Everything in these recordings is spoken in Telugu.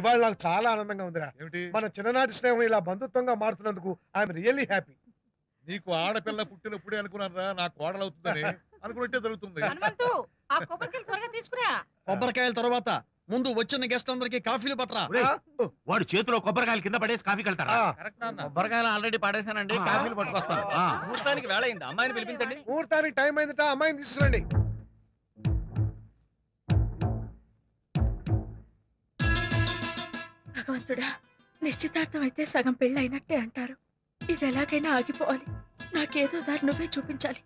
ఇవాళ నాకు చాలా ఆనందంగా ఉందిరా. ఏమిటి? మన చిన్ననాటి స్నేహం ఇలా బంధుత్వంగా మారుతున్నందుకు ఐఎమ్ రియల్లీ హ్యాపీ. నీకు ఆడపిల్ల పుట్టినప్పుడే అనుకున్నారా నా కోడలవుతుందని. అనుకున్నట్టే జరుగుతుంది. హనుమంతు ఆ కొబ్బరికాయలు త్వరగా తీసుకురా. కొబ్బరికాయల తర్వాత ముందు వచ్చిన గెస్ట్ అందరికి కాఫీలు పట్టరా. ఒరేయ్, వాడు చేతిలో కొబ్బరికాయలు కింద పడేసి కాఫీకి వెళ్తారా? కొబ్బరికాయలు ఆల్రెడీ పడేసానండి, కాఫీలు పట్టుకొస్తాను. ముహూర్తానికి వేళ అయింది, అమ్మాయిని పిలిపించండి. ముహూర్తానికి టైం అయిందిట, అమ్మాయిని తీసుకురండి. భగవంతుడా, నిశ్చితార్థం అయితే సగం పెళ్ళి అయినట్టే అంటారు. ఇది ఎలాగైనా ఆగిపోవాలి. నాకేదో దారి నువ్వే చూపించాలి.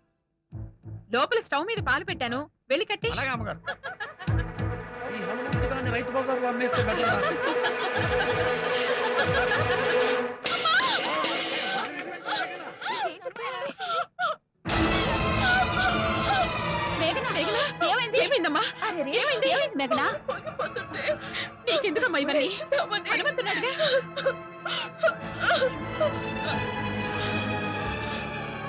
లోపల స్టవ్ మీద పాలు పెట్టాను, వెళ్ళి కట్టి. అలాగే అమ్మగారు. ఈ హనుమంతుగాన్ని రైతు బజార్లో అమ్మేస్తే బెటరా? ఏమైందమ్మా? ఏమైంది? మేఘనా, నీకెందుకమ్మా ఇవన్నీ? హనుమంతుడు అడిగా.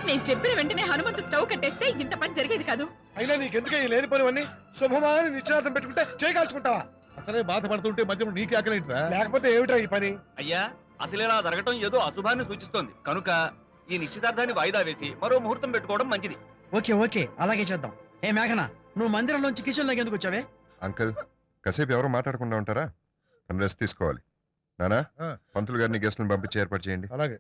నేను చెప్పిన వెంటనే హనుమంతు స్టవ్ కట్టేస్తే ఇంత పని జరిగేది కాదు. అయినా నీకెందుకే ఈ లేని పనివన్నీ? శుభమాని నిశ్చితార్థం పెట్టుకుంటే చేయకాల్చుకుంటావా? అసలే బాధపడుతుంటే మధ్యలో నీకే ఆకలేంట్రా? లేకపోతే ఏమిట్రా ఈ పని? అయ్యా, అసలు ఇలా జరగటం ఏదో అశుభాన్ని సూచిస్తోంది కనుక ఈ నిశ్చితార్థాన్ని వాయిదా వేసి మరో ముహూర్తం పెట్టుకోవడం మంచిది. ఓకే ఓకే, అలాగే చేద్దాం. ఏ మేఘన, నువ్వు మందిరంలోంచి కిచెన్ లోకి ఎందుకు వచ్చావే? అంకుల్, కాసేపు ఎవరు మాట్లాడకుండా ఉంటారా? తను రెస్ట్ తీసుకోవాలి. నానా, పంతులు గారిని గెస్ట్లను పంపించి ఏర్పాటు చేయండి. అలాగే.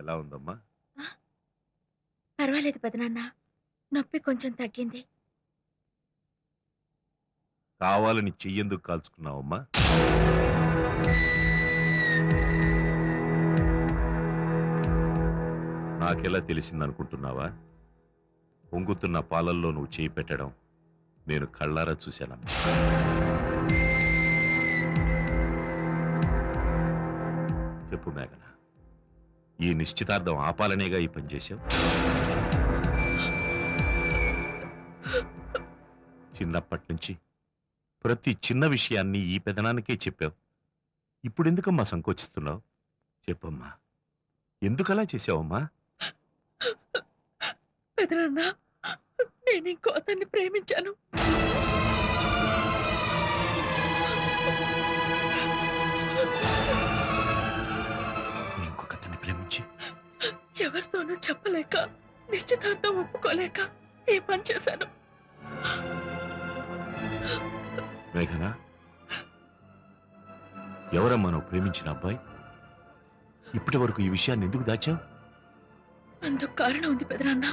ఎలా ఉందమ్మా? పర్వాలేదు పెదనాన్న, నొప్పి కొంచెం తగ్గింది. కావాలని చెయ్యేందుకు కాల్చుకున్నావమ్మా? నాకెలా తెలిసిందనుకుంటున్నావా? పొంగుతున్న పాలల్లో నువ్వు చేయి పెట్టడం నేను కళ్ళారా చూశానమ్మా. చెప్పు మేఘన, ఈ నిశ్చితార్థం ఆపాలనేగా ఈ పని చేశావు? చిన్నప్పటి నుంచి ప్రతి చిన్న విషయాన్ని ఈ పెదనానికే చెప్పావు. ఇప్పుడు ఎందుకమ్మా సంకోచిస్తున్నావు? చెప్పమ్మా, ఎందుకలా చేసావమ్మా? పెదనాన్న, నేను ఇంకో అతన్ని ప్రేమించాను. ఇంకొకతన్ని ప్రేమించి ఎవరితోనూ చెప్పలేక, నిశ్చితార్థం ఒప్పుకోలేక ఈ పని చేశాను. మేఘనా, ఎవరమ్మా నువ్వు ప్రేమించిన అబ్బాయి? ఇప్పటి వరకు ఈ విషయాన్ని ఎందుకు దాచావు? అందుకు కారణం ఉంది పెదనాన్న.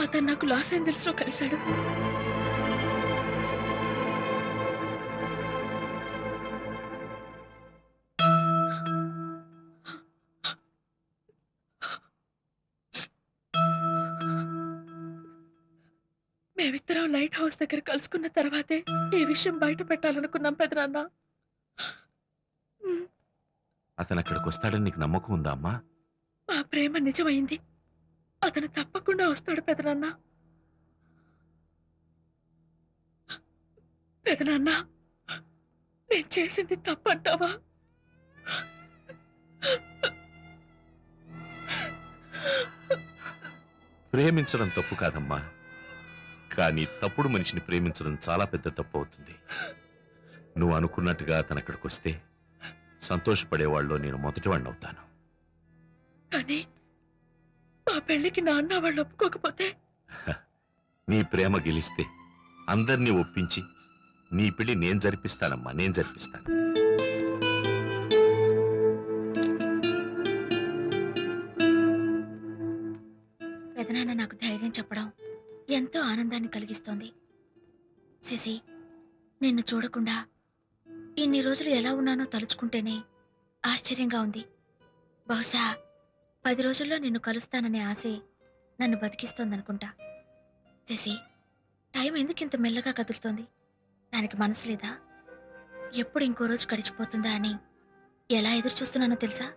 అతను నాకు లాస్ ఏంజల్స్ లో కలిశాడు. మేమిద్దరం లైట్ హౌస్ దగ్గర కలుసుకున్న తర్వాతే ఈ విషయం బయట పెట్టాలనుకున్నాం పెదనాన్న. అతను అక్కడికి వస్తాడని నీకు నమ్మకం ఉందా అమ్మా? మా ప్రేమ నిజమైంది. అతను తప్పకుండా వస్తాడు పెదనాన్న. పెదనాన్న, నేను చేసింది తప్పంటావా? ప్రేమించడం తప్పు కాదమ్మా, కానీ తప్పుడు మనిషిని ప్రేమించడం చాలా పెద్ద తప్పు అవుతుంది. నువ్వు అనుకున్నట్టుగా అతను అక్కడికి వస్తే సంతోషపడేవాళ్ళు నేను మొదటివాడిని అవుతాను. కానీ మా పెళ్లికి నాన్న వాళ్ళు ఒప్పుకోకపోతే? నీ ప్రేమ గెలిస్తే అందరినీ ఒప్పించి నీ పెళ్లి నేను జరిపిస్తానమ్మా, నేను జరిపిస్తాను. పెదనాన్న నాకు ధైర్యం చెప్పడం ఎంతో ఆనందాన్ని కలిగిస్తోంది. శశి, నిన్ను చూడకుండా ఇన్ని రోజులు ఎలా ఉన్నానో తలుచుకుంటేనే ఆశ్చర్యంగా ఉంది. బహుశా 10 రోజుల్లో నిన్ను కలుస్తాననే ఆశే నన్ను బతికిస్తోందనుకుంటా. శశి, టైం ఎందుకు ఇంత మెల్లగా కదులుతోంది? దానికి మనసు లేదా? ఎప్పుడు ఇంకో రోజు గడిచిపోతుందా అని ఎలా ఎదురు చూస్తున్నానో తెలుసా?